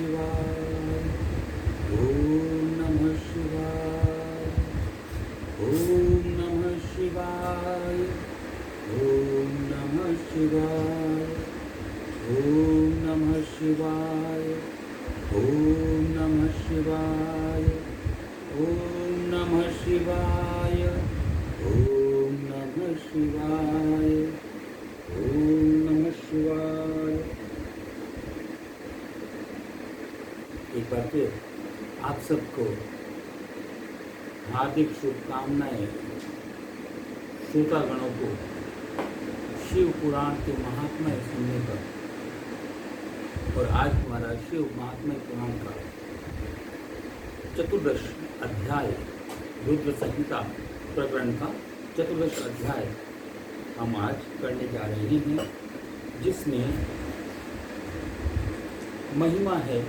शिवाय। ओम नमः शिवाय। ओम नमः शिवाय। ओम नमः शिवाय। ओम नमः शिवाय। ओम नमः शिवाय। ओम नमः शिवाय। ओम नमः शिवाय। ओम नमः शिवाय। एक बार फिर आप सबको हार्दिक शुभकामनाएं। श्रोतागणों को शिव पुराण के महात्म्य सुनने का, और आज हमारा शिव महात्म्य पुराण का चतुर्दश अध्याय, रुद्र संहिता प्रकरण का चतुर्दश अध्याय हम आज करने जा रहे हैं, जिसमें महिमा है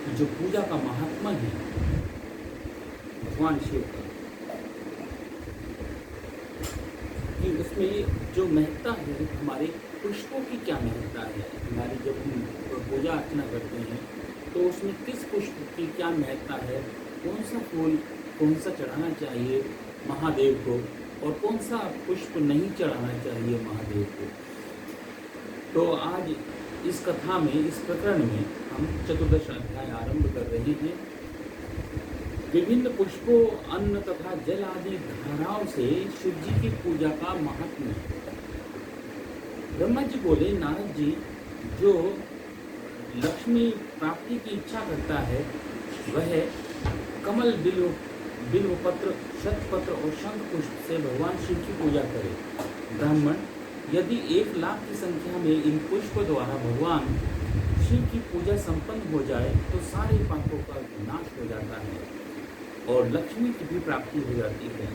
जो पूजा का महात्मा है भगवान शिव का, कि उसमें जो महत्ता है, हमारे पुष्पों की क्या महत्ता है। हमारी जब हम पूजा अर्चना करते हैं तो उसमें किस पुष्प की क्या महत्ता है, कौन सा फूल कौन सा चढ़ाना चाहिए महादेव को, और कौन सा पुष्प नहीं चढ़ाना चाहिए महादेव को। तो आज इस कथा में, इस प्रकरण में हम चतुर्दश अध्याय आरंभ कर रहे हैं। विभिन्न पुष्पों, अन्न तथा जल आदि धाराओं से शिव जी की पूजा का महात्म्य। ब्रह्मा जी बोले, नारद जी, जो लक्ष्मी प्राप्ति की इच्छा करता है वह कमल, बिल्व पत्र, शतपत्र और शंख पुष्प से भगवान शिव की पूजा करे। ब्राह्मण, यदि 1,00,000 की संख्या में इन पुष्प द्वारा भगवान शिव की पूजा संपन्न हो जाए तो सारे पापों का नाश हो जाता है और लक्ष्मी की भी प्राप्ति हो जाती है।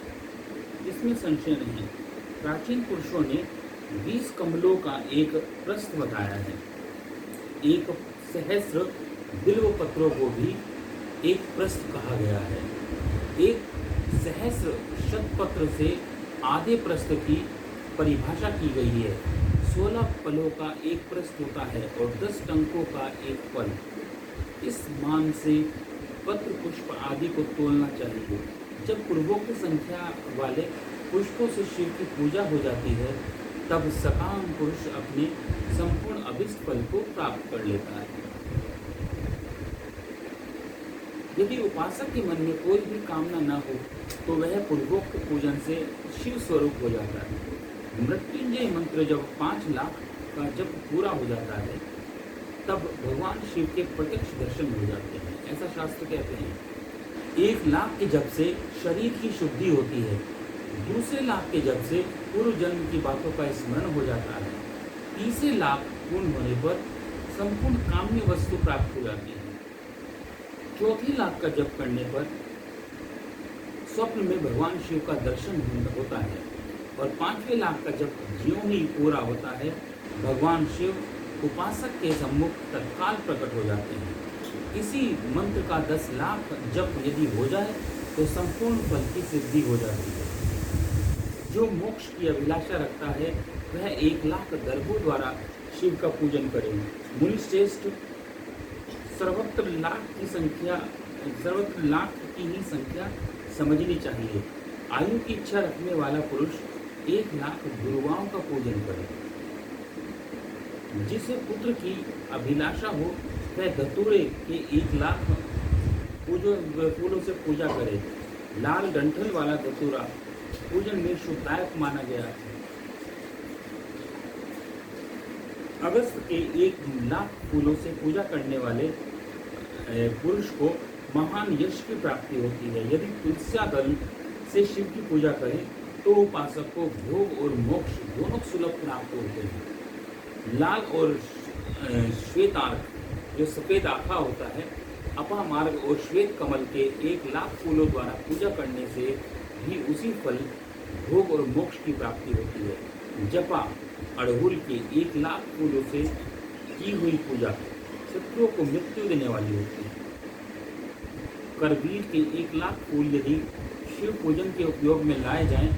इसमें संशय नहीं। प्राचीन पुरुषों ने 20 कमलों का एक प्रस्थ बताया है। 1 सहस्र बिल्व पत्रों को भी एक प्रस्थ कहा गया है। 1 सहस्र शतपत्र से आधे प्रस्थ की परिभाषा की गई है। 16 फलों का एक प्रस्थ होता है और 10 टंकों का एक फल। इस मान से पत्र, पुष्प आदि को तोलना चाहिए। जब पूर्वोक्त संख्या वाले पुष्पों से शिव की पूजा हो जाती है तब सकाम पुरुष अपने संपूर्ण अभिष्ट फल को प्राप्त कर लेता है। यदि उपासक के मन में कोई भी कामना न हो तो वह पूर्वोक्त पूजन से शिव स्वरूप हो जाता है। मृत्युंजय मंत्र जब 5 लाख का जब पूरा हो जाता है तब भगवान शिव के प्रत्यक्ष दर्शन हो जाते हैं, ऐसा शास्त्र कहते हैं। 1,00,000 के जप से शरीर की शुद्धि होती है। दूसरे लाख के जप से पूर्व जन्म की बातों का स्मरण हो जाता है। तीसरे लाख पूर्ण होने पर संपूर्ण काम्य वस्तु प्राप्त हो जाती है। चौथे लाख का जप करने पर स्वप्न में भगवान शिव का दर्शन होता है और 5वें लाख का जप ज्यों ही पूरा होता है भगवान शिव उपासक के सम्मुख तत्काल प्रकट हो जाते हैं। इसी मंत्र का 10 लाख जप यदि हो जाए तो संपूर्ण फल की सिद्धि हो जाती है। जो मोक्ष की अभिलाषा रखता है वह 1,00,000 दर्भों द्वारा शिव का पूजन करे। मुनिश्रेष्ठ, सर्वत्र लाख की ही संख्या समझनी चाहिए। आयु की इच्छा रखने वाला पुरुष 1,00,000 गुरुवाओं का पूजन करे। जिसे पुत्र की अभिलाषा हो वह धतूरे के 1,00,000 फूलों से पूजा करे। लाल डंठल वाला धतूरा पूजन में शुभदायक माना गया है। अगस्त के 1,00,000 फूलों से पूजा करने वाले पुरुष को महान यश की प्राप्ति होती है। यदि तुलसिया दल से शिव की पूजा करें तो उपासक को भोग और मोक्ष दोनों सुलभ प्राप्त होते हैं। लाल और श्वेतार्क, जो सफेद आखा होता है, अपामार्ग और श्वेत कमल के 1,00,000 फूलों द्वारा पूजा करने से भी उसी फल, भोग और मोक्ष की प्राप्ति होती है। जपा अड़हुल के 1,00,000 फूलों से की हुई पूजा शत्रुओं को मृत्यु देने वाली होती है। करवीर के 1,00,000 फूल यदि शिव पूजन के उपयोग में लाए जाएं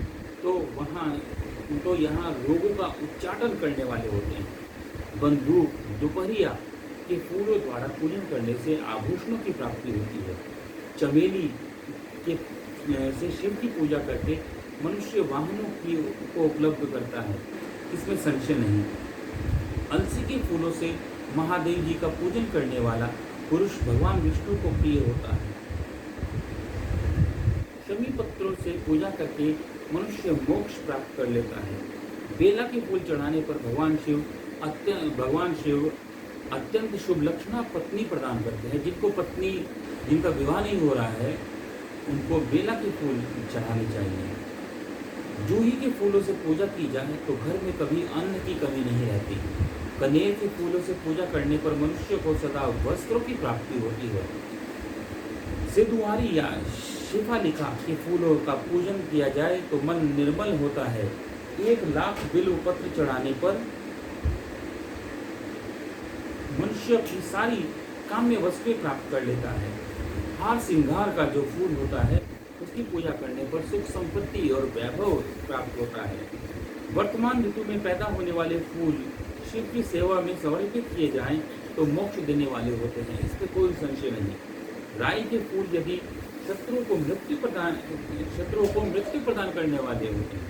तो यहाँ रोगों का उच्चाटन करने वाले होते हैं। बंदूक, दोपहरिया के फूलों द्वारा पूजन करने से आभूषणों की प्राप्ति होती है। चमेली के से शिव की पूजा करके मनुष्य वाहनों की को उपलब्ध करता है, इसमें संशय नहीं। अलसी के फूलों से महादेव जी का पूजन करने वाला पुरुष भगवान विष्णु को प्रिय होता है। शमी पत्रों से पूजा करके मनुष्य मोक्ष प्राप्त कर लेता है। बेला के फूल चढ़ाने पर भगवान शिव अत्यंत शुभ लक्षणा पत्नी प्रदान करते हैं। जिनका विवाह नहीं हो रहा है, उनको बेला के फूल चढ़ाने चाहिए। जूही के फूलों से पूजा की जाए तो घर में कभी अन्न की कमी नहीं रहती। कनेर के फूलों से पूजा करने पर मनुष्य को सदा वस्त्रों की प्राप्ति होती है। सिद्धुआरी या शिफालिका के फूलों का पूजन किया जाए तो मन निर्मल होता है। 1,00,000 बिल्व पत्र चढ़ाने पर मनुष्य की सारी काम्य वस्तुएं प्राप्त कर लेता है। हार श्रृंगार का जो फूल होता है, उसकी पूजा करने पर सुख संपत्ति और वैभव प्राप्त होता है। वर्तमान ऋतु में पैदा होने वाले फूल शिव की सेवा में समर्पित किए जाएं तो मोक्ष देने वाले होते हैं, इसमें कोई संशय नहीं। राई के फूल यदि शत्रुओं को मृत्यु प्रदान करने वाले होते हैं।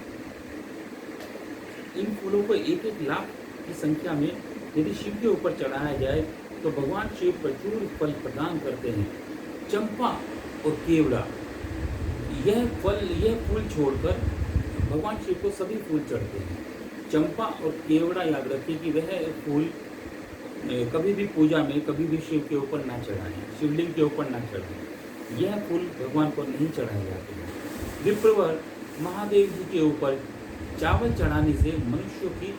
इन फूलों को 1-1 लाख की संख्या में यदि शिव के ऊपर चढ़ाया जाए तो भगवान शिव प्रचुर फल प्रदान करते हैं। चंपा और केवड़ा, यह फूल छोड़कर भगवान शिव को सभी फूल चढ़ते हैं। चंपा और केवड़ा याद रखिए कि वह फूल कभी भी पूजा में कभी भी शिव के ऊपर ना चढ़ाएं, शिवलिंग के ऊपर ना चढ़ाएं। यह फूल भगवान को नहीं चढ़ाए जाते हैं। विप्रवर महादेव जी के ऊपर चावल चढ़ाने से मनुष्यों की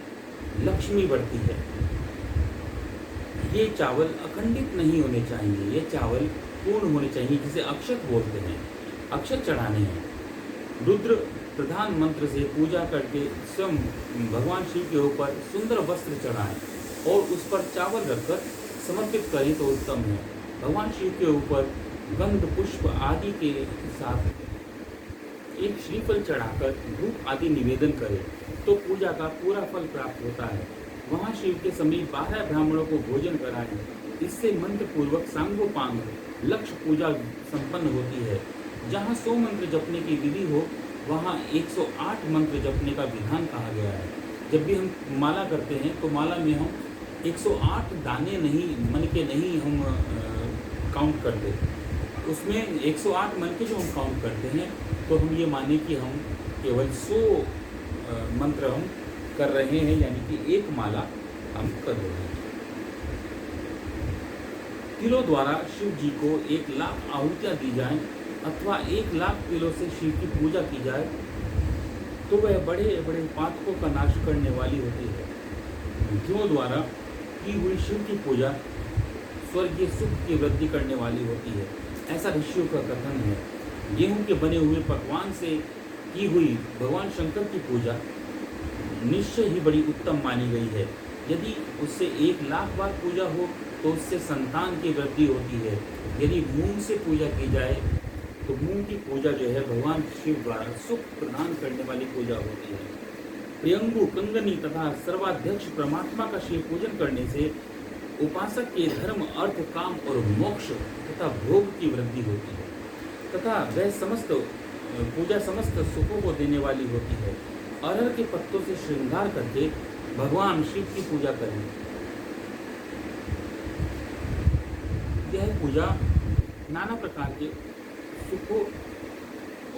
लक्ष्मी बढ़ती है। ये चावल अखंडित नहीं होने चाहिए, ये चावल पूर्ण होने चाहिए, जिसे अक्षत बोलते हैं। अक्षत चढ़ाने हैं। रुद्र प्रधान मंत्र से पूजा करके स्वयं भगवान शिव के ऊपर सुंदर वस्त्र चढ़ाएं और उस पर चावल रखकर समर्पित करें तो उत्तम है। भगवान शिव के ऊपर गंध पुष्प आदि के साथ एक श्रीफल चढ़ाकर धूप आदि निवेदन करें तो पूजा का पूरा फल प्राप्त होता है। वहाँ शिव के समीप 12 ब्राह्मणों को भोजन कराएं, इससे मंत्र पूर्वक सांगोपांग लक्ष्य पूजा संपन्न होती है। जहाँ 100 मंत्र जपने की विधि हो, वहाँ 108 मंत्र जपने का विधान कहा गया है। जब भी हम माला करते हैं तो माला में हम 108 दाने नहीं, मन के नहीं हम काउंट करते, उसमें 108 मन के जो हम काउंट करते हैं तो हम ये माने कि हम केवल 100 मंत्र हम कर रहे हैं, यानी कि एक माला हम कर रहे हैं। तिलों द्वारा शिव जी को 1,00,000 आहुतियाँ दी जाएं अथवा 1,00,000 तिलों से शिव की पूजा की जाए तो वह बड़े बड़े पातकों का नाश करने वाली होती है। घियों द्वारा की हुई शिव की पूजा स्वर्गीय सुख की वृद्धि करने वाली होती है, ऐसा ऋषियों का कथन है। गेहूं के बने हुए पकवान से की हुई भगवान शंकर की पूजा निश्चय ही बड़ी उत्तम मानी गई है। यदि उससे 1,00,000 बार पूजा हो तो उससे संतान की वृद्धि होती है। यदि मूंग से पूजा की जाए तो मूंग की पूजा जो है भगवान शिव द्वारा सुख प्रदान करने वाली पूजा होती है। प्रियंगु, कंगनी तथा सर्वाध्यक्ष परमात्मा का शिव पूजन करने से उपासक के धर्म, अर्थ, काम और मोक्ष तथा भोग की वृद्धि होती है तथा वह समस्त पूजा समस्त सुखों को देने वाली होती है। अरहर के पत्तों से श्रृंगार करके भगवान शिव की पूजा करें। यह पूजा नाना प्रकार के सुखों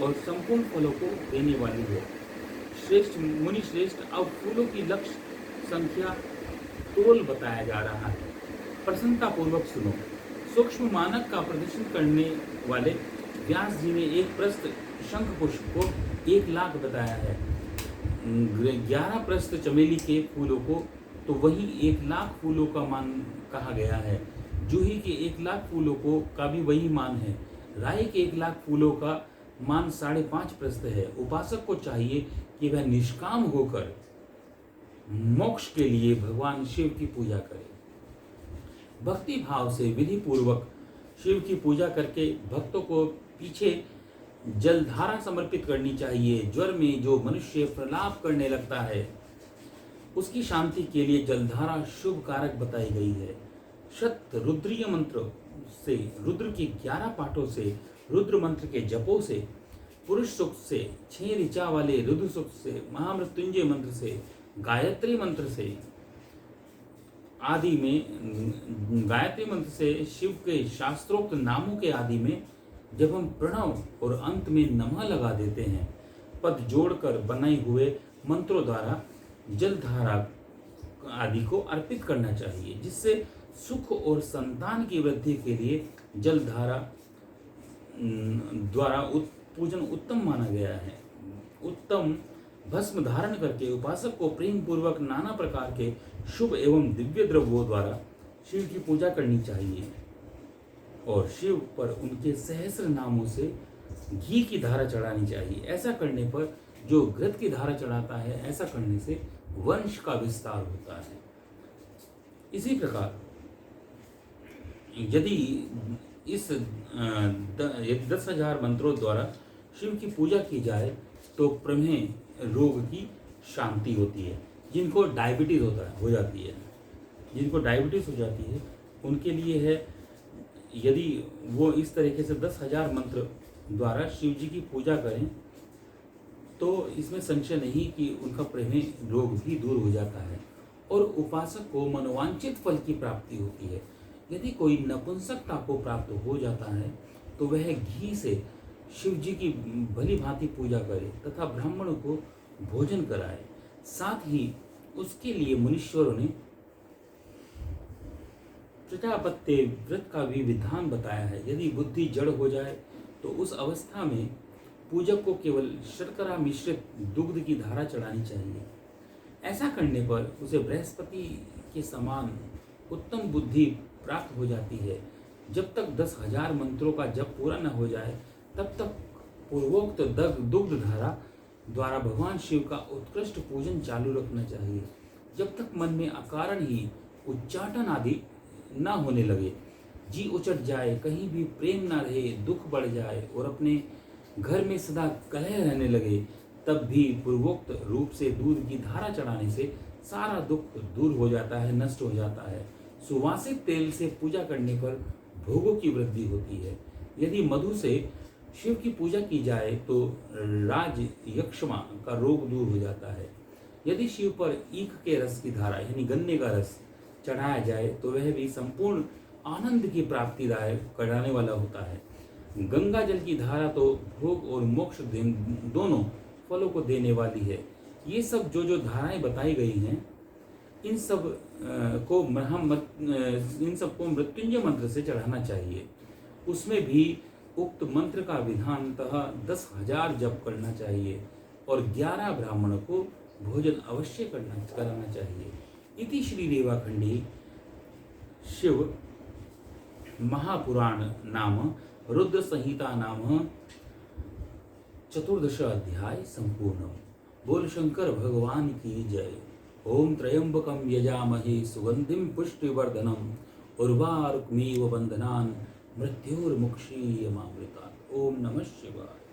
और संपूर्ण फलों को देने वाली है। श्रेष्ठ मुनि श्रेष्ठ, अब फूलों की लक्ष्य संख्या तोल बताया जा रहा है, प्रसन्नता पूर्वक सुनो। सूक्ष्म मानक का प्रदर्शन करने वाले व्यास जी ने एक प्रस्थ शंख पुष्प को 1,00,000 बताया है। 11 प्रस्थ चमेली के फूलों को तो वही 1,00,000 फूलों का मान कहा गया है। जूही के 1,00,000 फूलों को का भी वही मान है। राई के 1,00,000 फूलों का मान 5.5 प्रस्थ है। उपासक को चाहिए कि वह निष्काम होकर मोक्ष के लिए भगवान शिव की पूजा करे। भक्ति भाव से विधि पूर्वक शिव की पूजा करके भक्तों को पीछे जलधारा समर्पित करनी चाहिए। ज्वर में जो मनुष्य प्रलाप करने लगता है उसकी शांति के लिए जलधारा शुभ कारक बताई गई है। शत रुद्रीय मंत्र से, रुद्र के 11 पाठों से, रुद्र मंत्र के जपों से, पुरुष सूक्त से, 6 ऋचा वाले रुद्र सूक्त से, महामृत्युंजय मंत्र से, गायत्री मंत्र से आदि में, गायत्री मंत्र से, शिव के शास्त्रोक्त नामों के आदि में जब हम प्रणव और अंत में नमः लगा देते हैं, पद जोड़कर बनाए हुए मंत्रों द्वारा जलधारा आदि को अर्पित करना चाहिए, जिससे सुख और संतान की वृद्धि के लिए जलधारा द्वारा पूजन उत्तम माना गया है। उत्तम भस्म धारण करके उपासक को प्रेम पूर्वक नाना प्रकार के शुभ एवं दिव्य द्रव्यों द्वारा शिव की पूजा करनी चाहिए और शिव पर उनके सहस्र नामों से घी की धारा चढ़ानी चाहिए। ऐसा करने पर जो घृत की धारा चढ़ाता है, ऐसा करने से वंश का विस्तार होता है। इसी प्रकार यदि इस 10,000 मंत्रों द्वारा शिव की पूजा की जाए तो प्रमेह रोग की शांति होती है। जिनको डायबिटीज हो जाती है, जिनको डायबिटीज हो जाती है उनके लिए है, यदि वो इस तरीके से 10,000 मंत्र द्वारा शिव जी की पूजा करें तो इसमें संशय नहीं कि उनका प्रमेह रोग भी दूर हो जाता है और उपासक को मनोवांछित फल की प्राप्ति होती है। यदि कोई नपुंसकता को प्राप्त हो जाता है तो वह घी से शिव जी की भली भांति पूजा करे तथा ब्राह्मणों को भोजन कराए। साथ ही उसके लिए मुनीश्वरों ने प्रजापत्य व्रत का भी विधान बताया है। यदि बुद्धि जड़ हो जाए तो उस अवस्था में पूजक को केवल शर्करा मिश्रित दुग्ध की धारा चढ़ानी चाहिए। ऐसा करने पर उसे बृहस्पति के समान उत्तम बुद्धि प्राप्त हो जाती है। जब तक 10,000 मंत्रों का जप पूरा न हो जाए तब तक पूर्वोक्त दुग्ध धारा द्वारा भगवान शिव का उत्कृष्ट पूजन चालू रखना चाहिए, जब तक मन में अकारण ही उच्चाटन आदि न होने लगे, जी उचट जाए, कहीं भी प्रेम न रहे, दुख बढ़ जाए और अपने घर में सदा कलह रहने लगे, तब भी पूर्वोक्त रूप से दूध की धारा चढ़ाने से सारा दुख दूर हो जाता है, नष्ट हो जाता है। सुवासित तेल से पूजा करने पर भोगों की वृद्धि होती है। यदि मधु से शिव की पूजा की जाए तो राज यक्षमा का रोग दूर हो जाता है। यदि शिव पर ईख के रस की धारा यानी गन्ने का रस चढ़ाया जाए तो वह भी संपूर्ण आनंद की प्राप्ति कराने वाला होता है। गंगा जल की धारा तो भोग और मोक्ष दोनों फलों को देने वाली है। ये सब जो धाराएं बताई गई हैं इन सब को मृत्युंजय मंत्र से चढ़ाना चाहिए। उसमें भी उक्त मंत्र का विधानतः 10,000 जप करना चाहिए और 11 ब्राह्मणों को भोजन अवश्य कराना चाहिए। इति श्री रेवाखंडी शिव महापुराण नाम रुद्र संहिता नाम 14 अध्याय संपूर्ण। बोल शंकर भगवान की जय। ओम त्र्यंबकम यजामहे सुगंधिम पुष्टिवर्धनम उर्वारुकमेव बंधनान् मृत्योर्मुक्षीयमामृतात्। ओम नमः शिवाय।